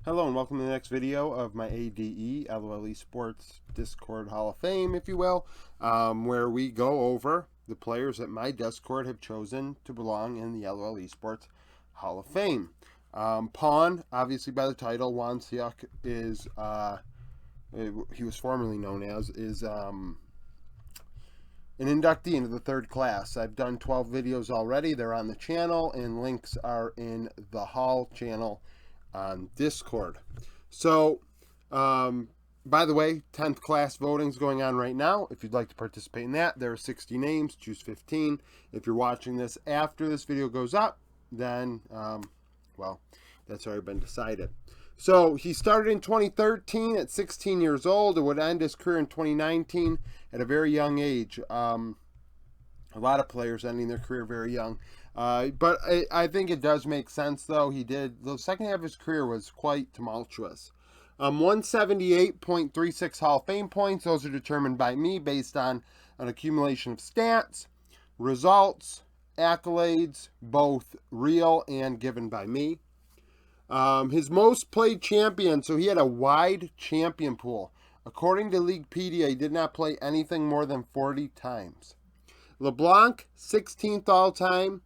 Hello and welcome to the next video of my ADE, LOL Esports Discord Hall of Fame, if you will, where we go over the players that my Discord have chosen to belong in the LOL Esports Hall of Fame. PawN, obviously by the title, Juan Siuk is, he was formerly known as, is an inductee into the third class. I've done 12 videos already. They're on the channel, and links are in the Hall channel on Discord. So, by the way, 10th class voting is going on right now. If you'd like to participate in that, there are 60 names. Choose 15. If you're watching this after this video goes up, then, well, that's already been decided. So, he started in 2013 at 16 years old and would end his career in 2019 at a very young age. A lot of players ending their career very young. But I think it does make sense, though. The second half of his career was quite tumultuous. 178.36 Hall of Fame points. Those are determined by me based on an accumulation of stats, results, accolades, both real and given by me. His most played champion, so he had a wide champion pool. According to Leaguepedia, he did not play anything more than 40 times. LeBlanc, 16th all-time.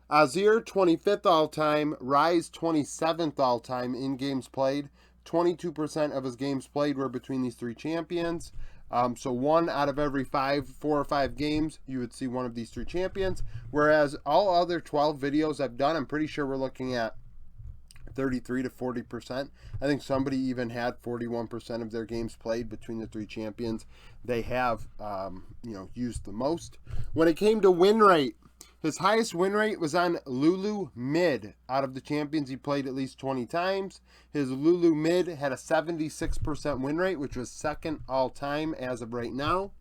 Azir, 25th all-time. Rise, 27th all-time in games played. 22% of his games played were between these three champions. So 1 out of every 4 or 5 games, you would see one of these three champions. Whereas all other 12 videos I've done, I'm pretty sure we're looking at 33 to 40%. I think somebody even had 41% of their games played between the three champions they have used the most. When it came to win rate, his highest win rate was on Lulu Mid. Out of the champions, he played at least 20 times. His Lulu Mid had a 76% win rate, which was second all-time as of right now.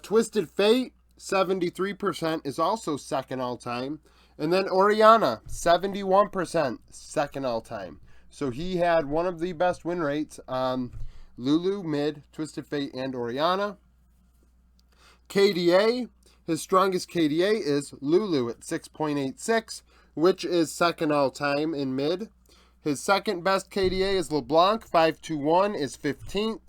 Twisted Fate, 73%, is also second all-time. And then Orianna, 71%, second all-time. So he had one of the best win rates on Lulu, Mid, Twisted Fate, and Orianna. KDA, his strongest KDA is Lulu at 6.86, which is second all-time in Mid. His second best KDA is LeBlanc, 521, is 15th.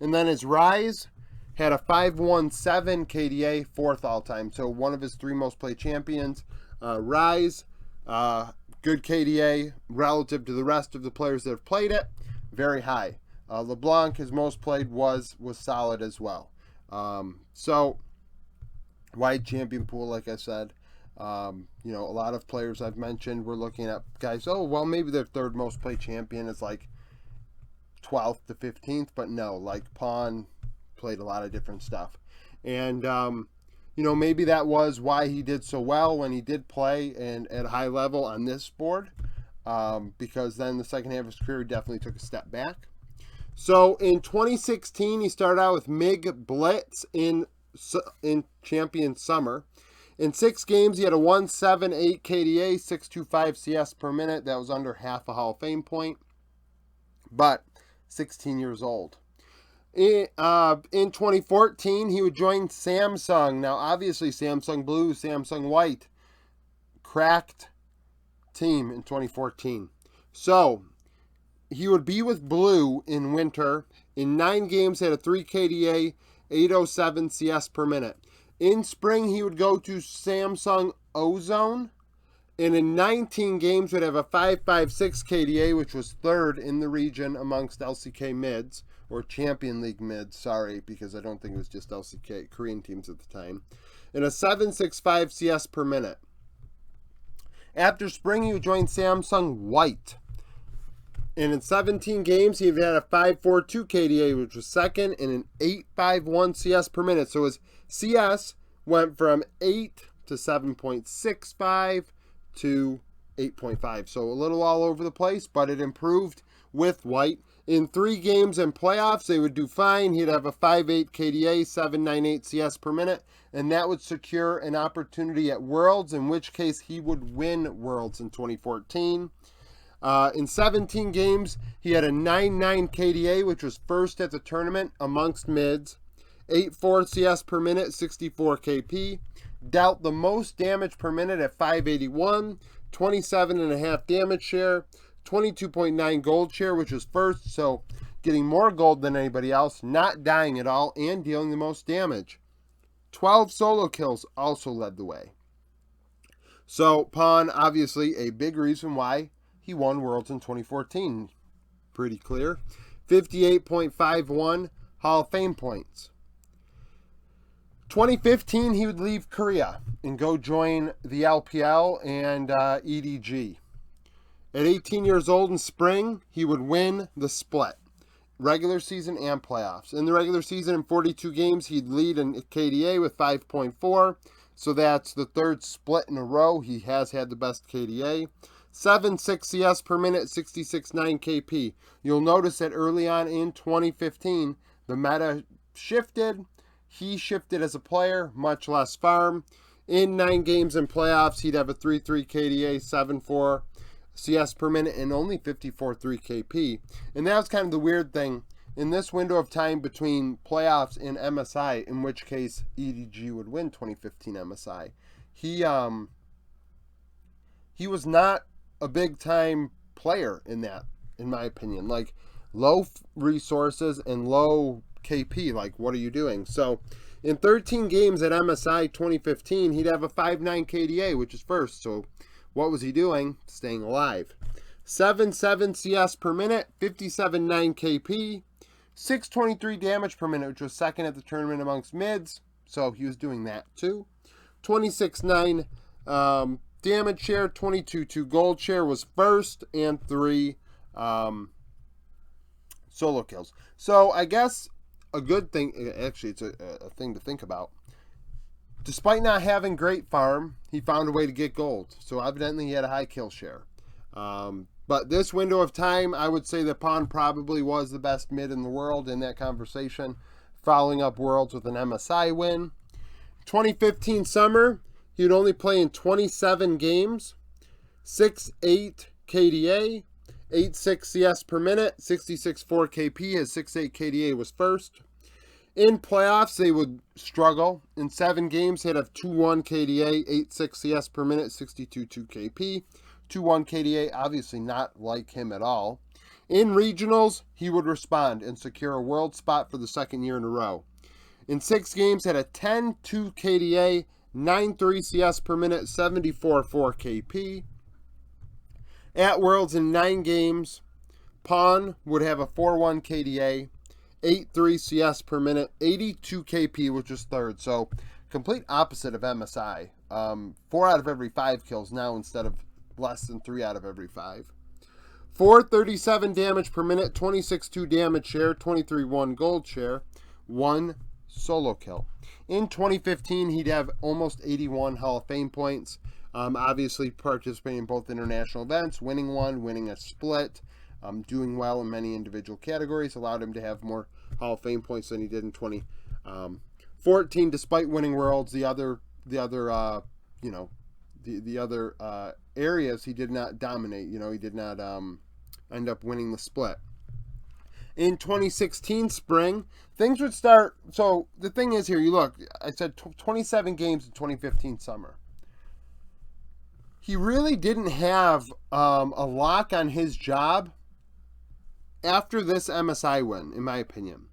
And then his Rise had a 517 KDA, fourth all-time. So one of his three most played champions. Rise, good KDA relative to the rest of the players that have played it, very high. LeBlanc, his most played, was solid as well. So, wide champion pool, like I said. A lot of players I've mentioned, we're looking at guys, oh, well, maybe their third most played champion is like 12th to 15th, but no, like PawN played a lot of different stuff. And, maybe that was why he did so well when he did play and at a high level on this board, because then the second half of his career definitely took a step back. So in 2016, he started out with MiG Blitz in Champion Summer. In 6 games, he had a 178 KDA, 625 CS per minute. That was under half a Hall of Fame point, but 16 years old. In 2014, he would join Samsung. Now, obviously, Samsung Blue, Samsung White, cracked team in 2014. So, he would be with Blue in winter. In 9 games, he had a 3 KDA, 807 CS per minute. In spring, he would go to Samsung Ozone. And in 19 games, would have a 556 KDA, which was third in the region amongst LCK mids. Or Champion League mids, sorry, because I don't think it was just LCK, Korean teams at the time, and a 765 CS per minute. After spring, he would join Samsung White. And in 17 games, he had a 542 KDA, which was second, and an 851 CS per minute. So his CS went from 8 to 7.65 to 8.5. So a little all over the place, but it improved with White. In 3 games and playoffs, they would do fine. He'd have a 5.8 KDA, 798 CS per minute, and that would secure an opportunity at Worlds, in which case he would win Worlds in 2014. In 17 games, he had a 9.9 KDA, which was first at the tournament amongst mids, 8.4 CS per minute, 64 KP, dealt the most damage per minute at 581, 27.5 damage share, 22.9 gold share, which was first, so getting more gold than anybody else, not dying at all, and dealing the most damage. 12 solo kills also led the way. So PawN, obviously, a big reason why he won Worlds in 2014. Pretty clear. 58.51 Hall of Fame points. 2015, he would leave Korea and go join the LPL and EDG. At 18 years old in spring, he would win the split, regular season and playoffs. In the regular season, in 42 games, he'd lead in KDA with 5.4. So that's the third split in a row. He has had the best KDA. 7.6 CS per minute, 66.9 KP. You'll notice that early on in 2015, the meta shifted. He shifted as a player, much less farm. In 9 games in playoffs, he'd have a 3.3 KDA, 7.4 CS per minute, and only 54.3 KP. And that was kind of the weird thing. In this window of time between playoffs and MSI, in which case EDG would win 2015 MSI, he was not a big-time player in that, in my opinion. Like, low resources and low KP, like, what are you doing? So, in 13 games at MSI 2015, he'd have a 5.9 KDA, which is first. So, what was he doing? Staying alive. 7.7 CS per minute, 57.9 KP, 6.23 damage per minute, which was second at the tournament amongst mids. So, he was doing that, too. 26.9 damage share, 22.2 gold share was first, and 3 solo kills. So, I guess a good thing, actually, it's a thing to think about. Despite not having great farm, he found a way to get gold. So evidently he had a high kill share. But this window of time, I would say that PawN probably was the best mid in the world in that conversation, following up Worlds with an MSI win. 2015 summer, he would only play in 27 games, 6.8 KDA, 8.6 CS per minute, 66.4 KP. His 6.8 KDA was first. In playoffs, they would struggle. In 7 games, he'd have 2.1 KDA, 8.6 CS per minute, 62.2 KP. 2.1 KDA, obviously not like him at all. In regionals, he would respond and secure a world spot for the second year in a row. In 6 games, had a 10.2 KDA, 9.3 CS per minute, 74.4 KP. At Worlds in 9 games, PawN would have a 4.1 KDA, 8.3 CS per minute, 82 KP, which is third. So, complete opposite of MSI. 4 out of every 5 kills now instead of less than 3 out of every 5. 4.37 damage per minute, 26.2 damage share, 23.1 gold share, 1 solo kill. In 2015, he'd have almost 81 Hall of Fame points. Obviously participating in both international events, winning one, winning a split, doing well in many individual categories, allowed him to have more Hall of Fame points than he did in 2014. Despite winning Worlds, the other areas he did not dominate. He did not end up winning the split. In 2016 spring, things would start. So the thing is here, you look, I said 27 games in 2015 summer. He really didn't have a lock on his job after this MSI win, in my opinion.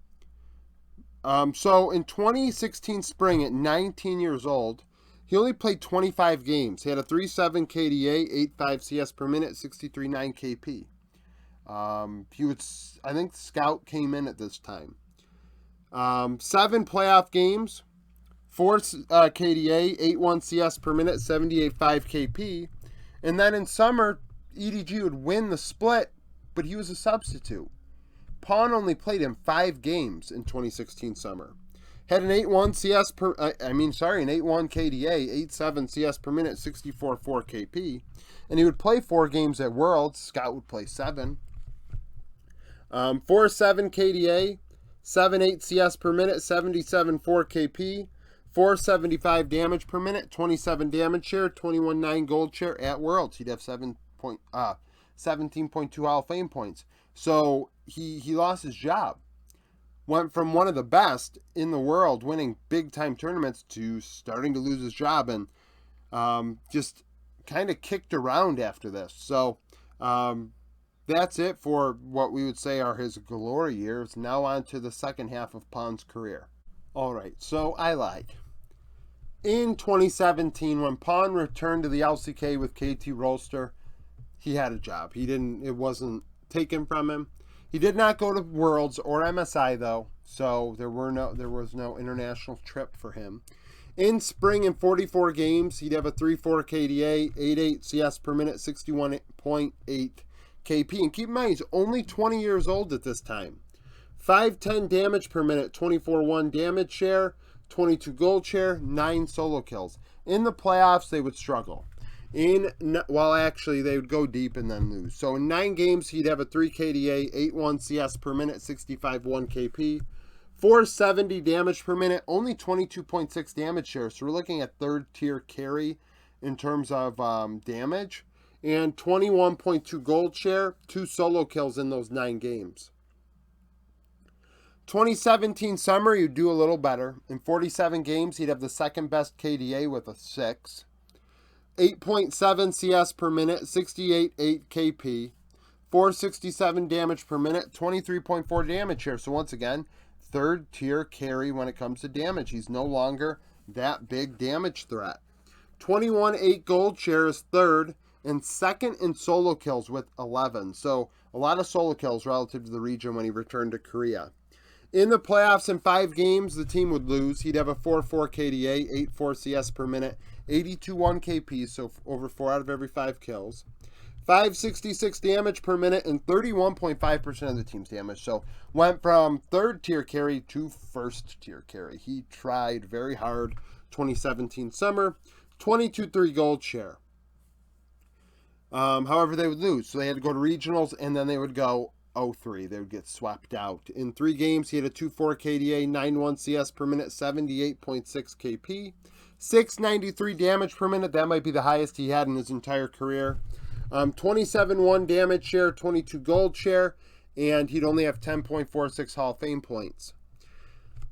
So in 2016 spring, at 19 years old, he only played 25 games. He had a 3.7 KDA, 8.5 CS per minute, 63.9 KP. I think Scout came in at this time. 7 playoff games, 4 KDA, 8.1 CS per minute, 78.5 KP. And then in summer, EDG would win the split, but he was a substitute. PawN only played in 5 games in 2016 summer. Had an 8.1 CS per, an 8.1 KDA, 8.7 CS per minute, 64.4 KP. And he would play 4 games at Worlds. Scout would play 7. 4.7 KDA, 7.8 CS per minute, 77.4 KP. 475 damage per minute, 27 damage share, 21.9 gold share at Worlds. He'd have 17.2 Hall of Fame points. So he lost his job. Went from one of the best in the world, winning big-time tournaments, to starting to lose his job, and just kind of kicked around after this. So that's it for what we would say are his glory years. Now on to the second half of PawN's career. All right, so I lied. In 2017, when PawN returned to the LCK with KT Rolster, he had a job. It wasn't taken from him. He did not go to Worlds or MSI though, so there was no international trip for him. In spring, in 44 games, he'd have a 3.4 KDA, 8.8 CS per minute, 61.8 KP. And keep in mind, he's only 20 years old at this time. 510 damage per minute, 24-1 damage share, 22 gold share, 9 solo kills. In the playoffs, they would struggle. Actually, they would go deep and then lose. So in 9 games, he'd have a 3 KDA, 8.1 CS per minute, 65.1 KP, 470 damage per minute, only 22.6 damage share. So we're looking at third tier carry in terms of damage, and 21.2 gold share, 2 solo kills in those 9 games. 2017 summer, he'd do a little better. In 47 games, he'd have the second best KDA with a 6. 8.7 CS per minute, 68.8 KP, 467 damage per minute, 23.4 damage share. So once again, third tier carry when it comes to damage. He's no longer that big damage threat. 21.8 gold share is third, and second in solo kills with 11. So a lot of solo kills relative to the region when he returned to Korea. In the playoffs, in 5 games, the team would lose. He'd have a 4.4 KDA, 8.4 CS per minute, 82.1 KP, so over 4 out of every 5 kills. 566 damage per minute and 31.5% of the team's damage. So went from third tier carry to first tier carry. He tried very hard. 2017 summer, 22.3 gold share. However, they would lose. So they had to go to regionals, and then they would go 0-3. They would get swept out. In 3 games, he had a 2.4 KDA, 9.1 CS per minute, 78.6 KP, 693 damage per minute. That might be the highest he had in his entire career. 27.1 damage share, 22 gold share, and he'd only have 10.46 Hall of Fame points.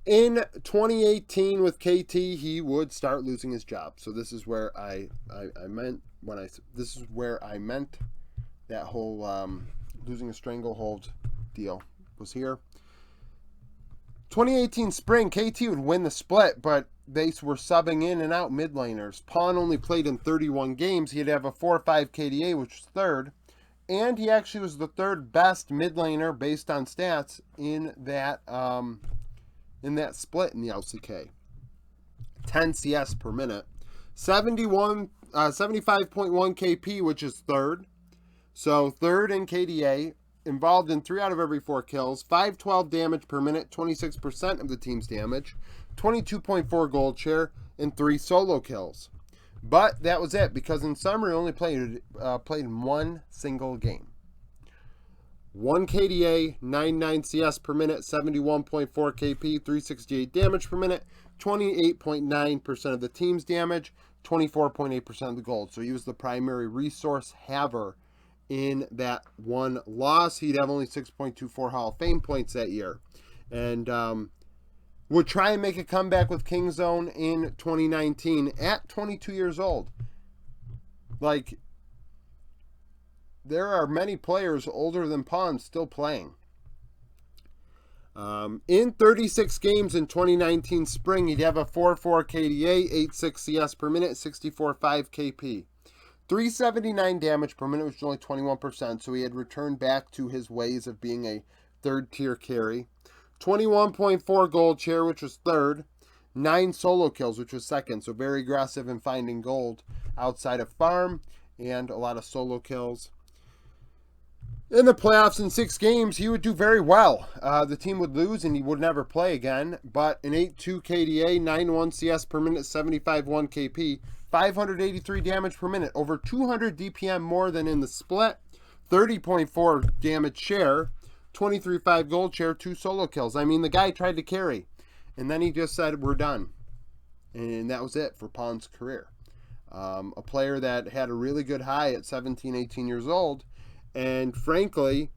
In 2018 with KT, he would start losing his job. So this is where I meant that whole losing a stranglehold deal was here. 2018 spring, KT would win the split, but they were subbing in and out mid laners. PawN only played in 31 games. He'd have a 4.5 KDA, which was third, and he actually was the third best mid laner based on stats in that split in the LCK. 10 CS per minute, 75.1 KP, which is third. So third in KDA, involved in 3 out of every 4 kills, 512 damage per minute, 26% of the team's damage, 22.4 gold share, and 3 solo kills. But that was it, because in summer he only played in 1 single game. 1 KDA, 99 CS per minute, 71.4 KP, 368 damage per minute, 28.9% of the team's damage, 24.8% of the gold. So he was the primary resource haver in that one loss. He'd have only 6.24 Hall of Fame points that year. And would try and make a comeback with Kingzone in 2019 at 22 years old. Like, there are many players older than PawN still playing. In 36 games in 2019 spring, he'd have a 4.4 KDA, 8.6 CS per minute, 64.5 KP. 379 damage per minute, which is only 21%, so he had returned back to his ways of being a third-tier carry. 21.4 gold share, which was third. 9 solo kills, which was second, so very aggressive in finding gold outside of farm, and a lot of solo kills. In the playoffs in 6 games, he would do very well. The team would lose and he would never play again, but an 8.2 KDA, 9.1 CS per minute, 75.1 KP, 583 damage per minute, over 200 DPM more than in the split, 30.4 damage share, 23.5 gold share, 2 solo kills. I mean, the guy tried to carry, and then he just said, we're done. And that was it for PawN's career. A player that had a really good high at 17, 18 years old, and frankly,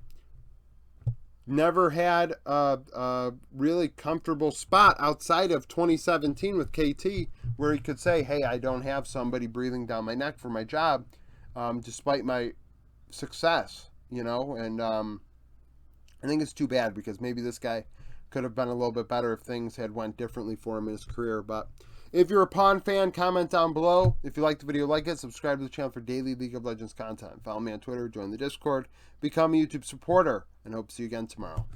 never had a really comfortable spot outside of 2017 with KT, where he could say, hey, I don't have somebody breathing down my neck for my job, despite my success. you know, and I think it's too bad because maybe this guy could have been a little bit better if things had went differently for him in his career. But if you're a PawN fan, comment down below. If you like the video, like it, subscribe to the channel for daily League of Legends content. Follow me on Twitter, join the Discord, become a YouTube supporter, and hope to see you again tomorrow.